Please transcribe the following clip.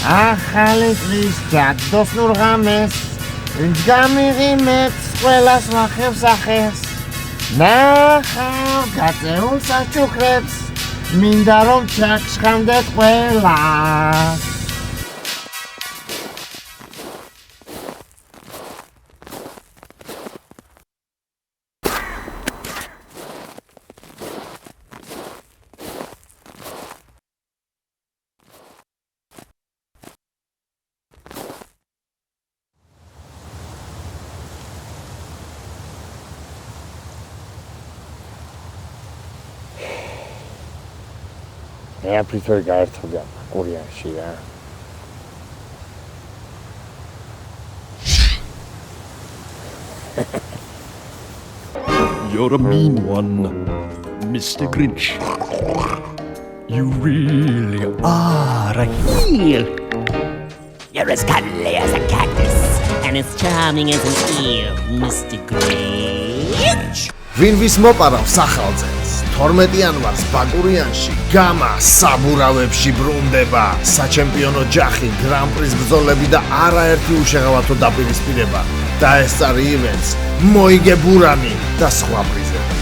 ახალი წლის ჯადოსნურ ღამეს ვინც გამიღიმებს ყველას ვახევს ახეს ნახავ გაწეულ საჩუქრებს მინდა რომ ჩაგშხანდეთ ყველას I prefer გაერთობი კურიანში რა. You're a mean one, Mr. Grinch. You really are a heel. You're as cuddly as a cactus and as charming as an eel, Mr. Grinch. ვინ ვის მოპარავს ახალწელს 12 იანვარს ბაკურიანში გამა საბურავებში ბრუნდება საჩემპიონო ჯახი გრან-პრის ბრძოლები და არაერთი უშეღავათო დაპირისპირება და ეს წარი ივენტს მოიგე ბურანი და სხვა პრიზები